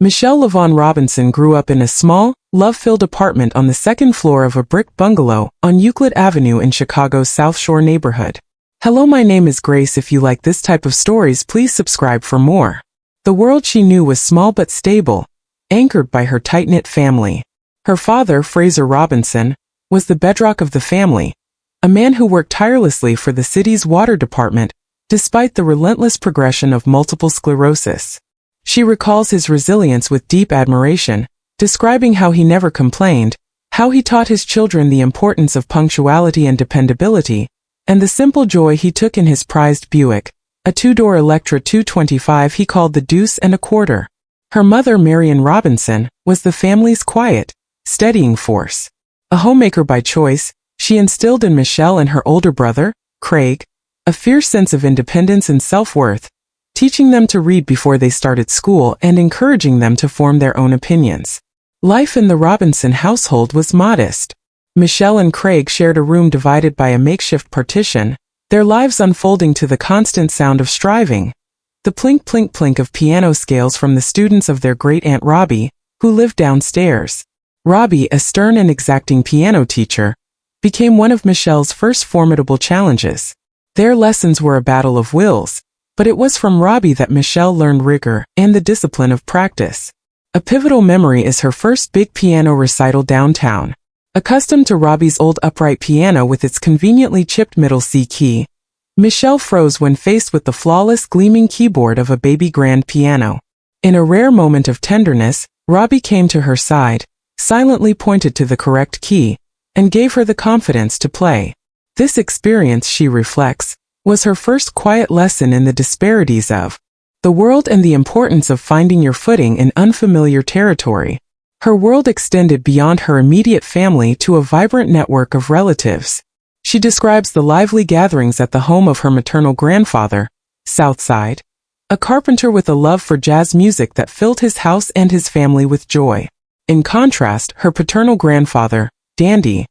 Michelle LaVaughn Robinson grew up in a small, love-filled apartment on the second floor of a brick bungalow on Euclid Avenue in Chicago's South Shore neighborhood. Hello, my name is Grace. If you like this type of stories, please subscribe for more. The world she knew was small but stable, anchored by her tight-knit family. Her father, Fraser Robinson, was the bedrock of the family, a man who worked tirelessly for the city's water department, despite the relentless progression of multiple sclerosis. She recalls his resilience with deep admiration, describing how he never complained, how he taught his children the importance of punctuality and dependability, and the simple joy he took in his prized Buick, a two-door Electra 225 he called the Deuce and a Quarter. Her mother, Marion Robinson, was the family's quiet, steadying force. A homemaker by choice, she instilled in Michelle and her older brother, Craig, a fierce sense of independence and self-worth, teaching them to read before they started school and encouraging them to form their own opinions. Life in the Robinson household was modest. Michelle and Craig shared a room divided by a makeshift partition, their lives unfolding to the constant sound of striving, the plink-plink-plink of piano scales from the students of their great-aunt Robbie, who lived downstairs. Robbie, a stern and exacting piano teacher, became one of Michelle's first formidable challenges. Their lessons were a battle of wills, but it was from Robbie that Michelle learned rigor and the discipline of practice. A pivotal memory is her first big piano recital downtown. Accustomed to Robbie's old upright piano with its conveniently chipped middle C key, Michelle froze when faced with the flawless gleaming keyboard of a baby grand piano. In a rare moment of tenderness, Robbie came to her side, silently pointed to the correct key, and gave her the confidence to play. This experience, she reflects, was her first quiet lesson in the disparities of the world and the importance of finding your footing in unfamiliar territory. Her world extended beyond her immediate family to a vibrant network of relatives. She describes the lively gatherings at the home of her maternal grandfather, Southside, a carpenter with a love for jazz music that filled his house and his family with joy. In contrast, her paternal grandfather, Dandy,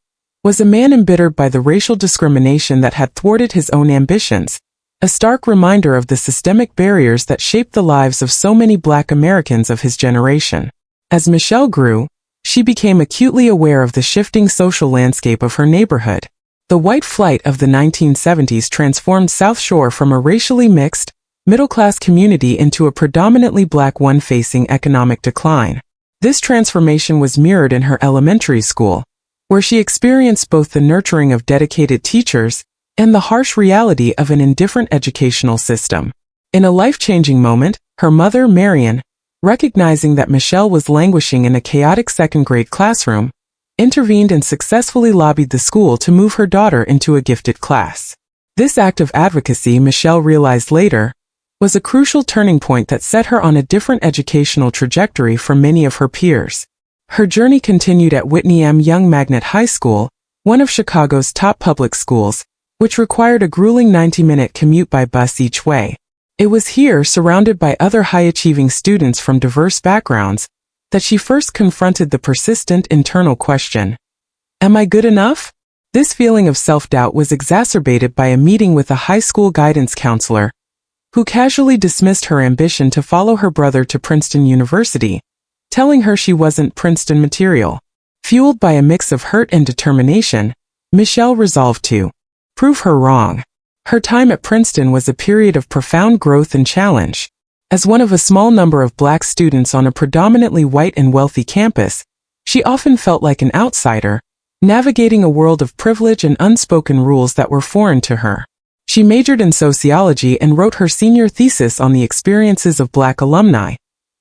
was a man embittered by the racial discrimination that had thwarted his own ambitions, a stark reminder of the systemic barriers that shaped the lives of so many Black Americans of his generation. As Michelle grew, she became acutely aware of the shifting social landscape of her neighborhood. The white flight of the 1970s transformed South Shore from a racially mixed, middle-class community into a predominantly Black one facing economic decline. This transformation was mirrored in her elementary school, where she experienced both the nurturing of dedicated teachers and the harsh reality of an indifferent educational system. In a life-changing moment, her mother, Marion, recognizing that Michelle was languishing in a chaotic second-grade classroom, intervened and successfully lobbied the school to move her daughter into a gifted class. This act of advocacy, Michelle realized later, was a crucial turning point that set her on a different educational trajectory from many of her peers. Her journey continued at Whitney M. Young Magnet High School, one of Chicago's top public schools, which required a grueling 90-minute commute by bus each way. It was here, surrounded by other high-achieving students from diverse backgrounds, that she first confronted the persistent internal question, "Am I good enough?" This feeling of self-doubt was exacerbated by a meeting with a high school guidance counselor, who casually dismissed her ambition to follow her brother to Princeton University, telling her she wasn't Princeton material. Fueled by a mix of hurt and determination, Michelle resolved to prove her wrong. Her time at Princeton was a period of profound growth and challenge. As one of a small number of Black students on a predominantly white and wealthy campus, she often felt like an outsider, navigating a world of privilege and unspoken rules that were foreign to her. She majored in sociology and wrote her senior thesis on the experiences of Black alumni,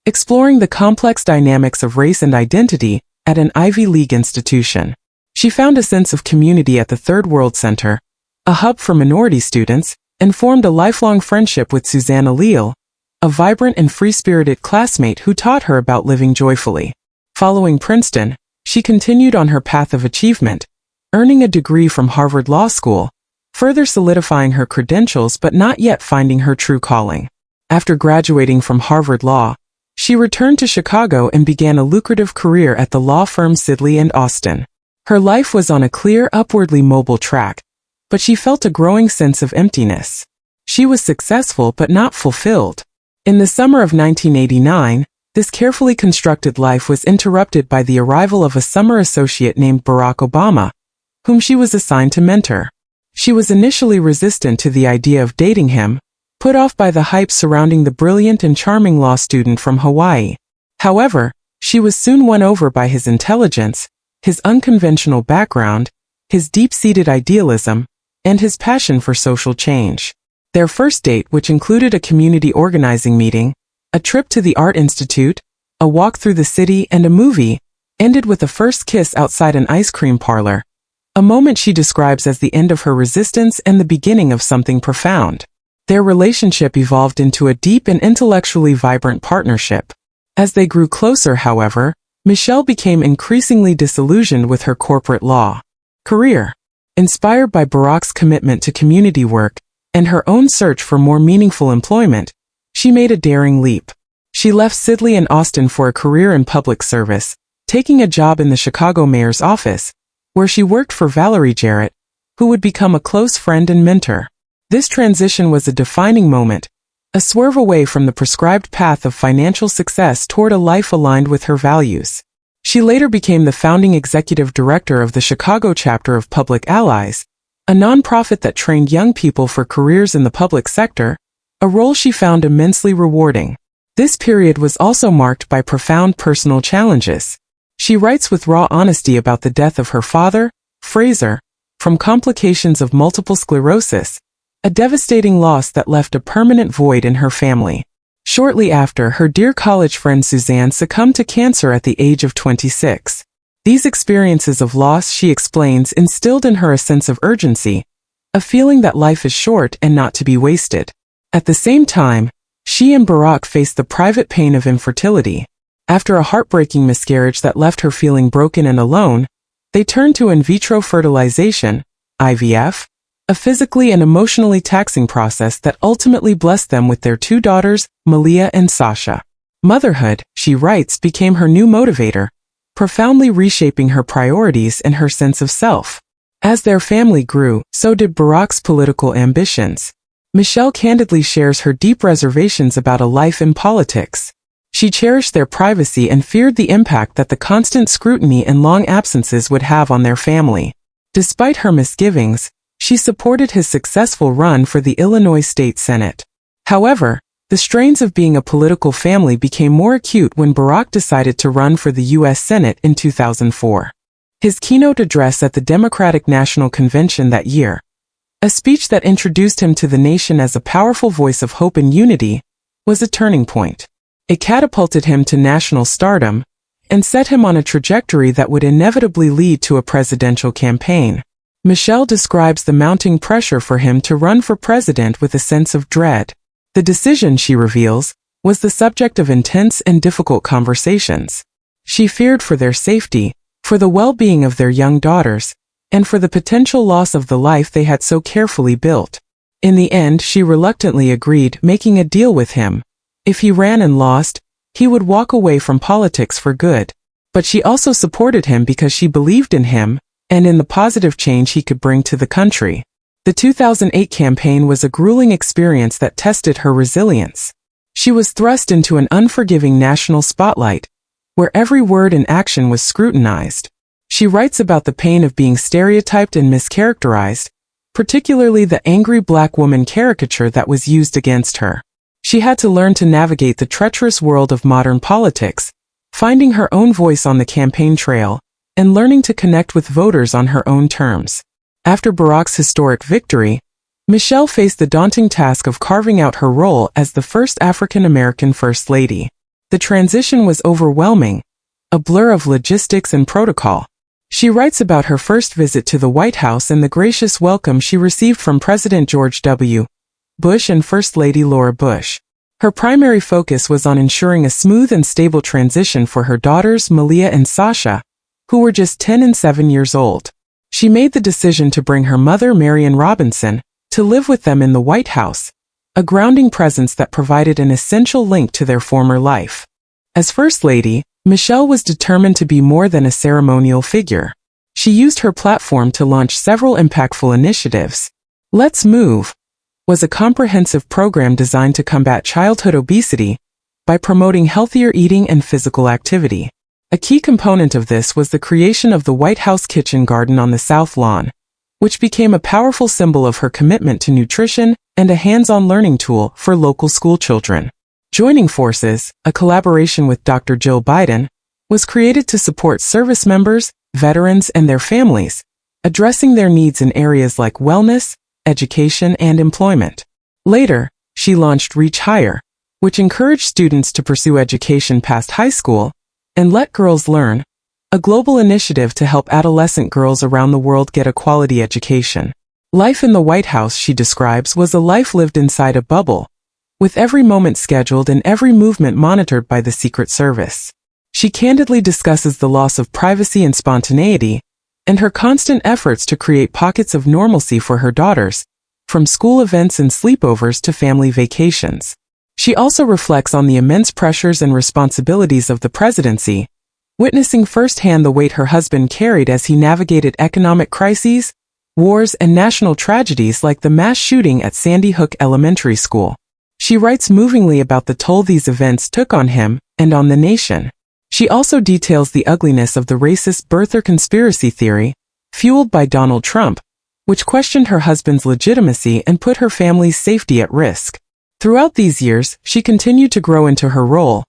exploring the complex dynamics of race and identity at an Ivy League institution. She found a sense of community at the Third World Center, a hub for minority students, and formed a lifelong friendship with Susanna Leal, a vibrant and free-spirited classmate who taught her about living joyfully. Following Princeton, she continued on her path of achievement, earning a degree from Harvard Law School, further solidifying her credentials but not yet finding her true calling. After graduating from Harvard Law, she returned to Chicago and began a lucrative career at the law firm Sidley and Austin. Her life was on a clear, upwardly mobile track, but she felt a growing sense of emptiness. She was successful but not fulfilled. In the summer of 1989, This carefully constructed life was interrupted by the arrival of a summer associate named Barack Obama, whom she was assigned to mentor. She was initially resistant to the idea of dating him, put off by the hype surrounding the brilliant and charming law student from Hawaii. However, she was soon won over by his intelligence, his unconventional background, his deep-seated idealism, and his passion for social change. Their first date, which included a community organizing meeting, a trip to the Art Institute, a walk through the city, and a movie, ended with a first kiss outside an ice cream parlor, a moment she describes as the end of her resistance and the beginning of something profound. Their relationship evolved into a deep and intellectually vibrant partnership. As they grew closer, however, Michelle became increasingly disillusioned with her corporate law career. Inspired by Barack's commitment to community work and her own search for more meaningful employment, she made a daring leap. She left Sidley and Austin for a career in public service, taking a job in the Chicago mayor's office, where she worked for Valerie Jarrett, who would become a close friend and mentor. This transition was a defining moment, a swerve away from the prescribed path of financial success toward a life aligned with her values. She later became the founding executive director of the Chicago chapter of Public Allies, a nonprofit that trained young people for careers in the public sector, a role she found immensely rewarding. This period was also marked by profound personal challenges. She writes with raw honesty about the death of her father, Fraser, from complications of multiple sclerosis, a devastating loss that left a permanent void in her family. Shortly after, her dear college friend Suzanne succumbed to cancer at the age of 26. These experiences of loss, she explains, instilled in her a sense of urgency, a feeling that life is short and not to be wasted. At the same time, she and Barack faced the private pain of infertility. After a heartbreaking miscarriage that left her feeling broken and alone, they turned to in vitro fertilization, IVF, a physically and emotionally taxing process that ultimately blessed them with their 2 daughters, Malia and Sasha. Motherhood, she writes, became her new motivator, profoundly reshaping her priorities and her sense of self. As their family grew, so did Barack's political ambitions. Michelle candidly shares her deep reservations about a life in politics. She cherished their privacy and feared the impact that the constant scrutiny and long absences would have on their family. Despite her misgivings, she supported his successful run for the Illinois State Senate. However, the strains of being a political family became more acute when Barack decided to run for the U.S. Senate in 2004. His keynote address at the Democratic National Convention that year, a speech that introduced him to the nation as a powerful voice of hope and unity, was a turning point. It catapulted him to national stardom and set him on a trajectory that would inevitably lead to a presidential campaign. Michelle describes the mounting pressure for him to run for president with a sense of dread. The decision, she reveals, was the subject of intense and difficult conversations. She feared for their safety, for the well-being of their young daughters, and for the potential loss of the life they had so carefully built. In the end, she reluctantly agreed, making a deal with him. If he ran and lost, he would walk away from politics for good. But she also supported him because she believed in him and in the positive change he could bring to the country. The 2008 campaign was a grueling experience that tested her resilience. She was thrust into an unforgiving national spotlight, where every word and action was scrutinized. She writes about the pain of being stereotyped and mischaracterized, particularly the angry black woman caricature that was used against her. She had to learn to navigate the treacherous world of modern politics, finding her own voice on the campaign trail, and learning to connect with voters on her own terms. After Barack's historic victory, Michelle faced the daunting task of carving out her role as the first African-American First Lady. The transition was overwhelming, a blur of logistics and protocol. She writes about her first visit to the White House and the gracious welcome she received from President George W. Bush and First Lady Laura Bush. Her primary focus was on ensuring a smooth and stable transition for her daughters Malia and Sasha, who were just 10 and 7 years old. She made the decision to bring her mother, Marion Robinson, to live with them in the White House, a grounding presence that provided an essential link to their former life. As First Lady, Michelle was determined to be more than a ceremonial figure. She used her platform to launch several impactful initiatives. Let's Move was a comprehensive program designed to combat childhood obesity, by promoting healthier eating and physical activity. A key component of this was the creation of the White House Kitchen Garden on the South Lawn, which became a powerful symbol of her commitment to nutrition and a hands-on learning tool for local school children. Joining Forces, a collaboration with Dr. Jill Biden, was created to support service members, veterans, and their families, addressing their needs in areas like wellness, education, and employment. Later, she launched Reach Higher, which encouraged students to pursue education past high school, and Let Girls Learn, a global initiative to help adolescent girls around the world get a quality education. Life in the White House, she describes, was a life lived inside a bubble, with every moment scheduled and every movement monitored by the Secret Service. She candidly discusses the loss of privacy and spontaneity, and her constant efforts to create pockets of normalcy for her daughters, from school events and sleepovers to family vacations. She also reflects on the immense pressures and responsibilities of the presidency, witnessing firsthand the weight her husband carried as he navigated economic crises, wars, and national tragedies like the mass shooting at Sandy Hook Elementary School. She writes movingly about the toll these events took on him and on the nation. She also details the ugliness of the racist birther conspiracy theory, fueled by Donald Trump, which questioned her husband's legitimacy and put her family's safety at risk. Throughout these years, she continued to grow into her role,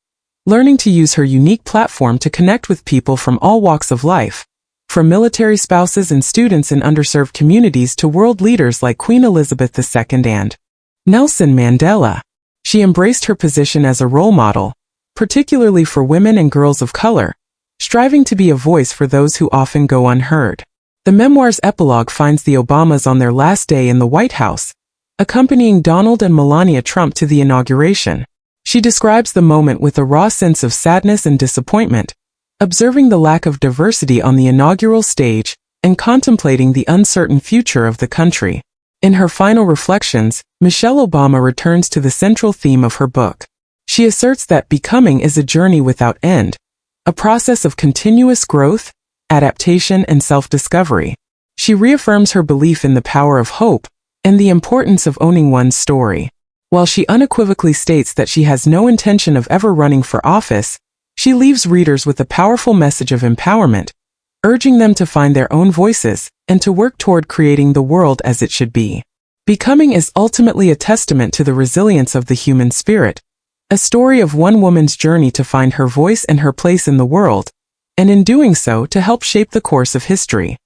learning to use her unique platform to connect with people from all walks of life, from military spouses and students in underserved communities to world leaders like Queen Elizabeth II and Nelson Mandela. She embraced her position as a role model, particularly for women and girls of color, striving to be a voice for those who often go unheard. The memoir's epilogue finds the Obamas on their last day in the White House, accompanying Donald and Melania Trump to the inauguration. She describes the moment with a raw sense of sadness and disappointment, observing the lack of diversity on the inaugural stage and contemplating the uncertain future of the country. In her final reflections, Michelle Obama returns to the central theme of her book. She asserts that becoming is a journey without end, a process of continuous growth, adaptation, and self-discovery. She reaffirms her belief in the power of hope and the importance of owning one's story. While she unequivocally states that she has no intention of ever running for office, she leaves readers with a powerful message of empowerment, urging them to find their own voices and to work toward creating the world as it should be. Becoming is ultimately a testament to the resilience of the human spirit, a story of one woman's journey to find her voice and her place in the world, and in doing so to help shape the course of history.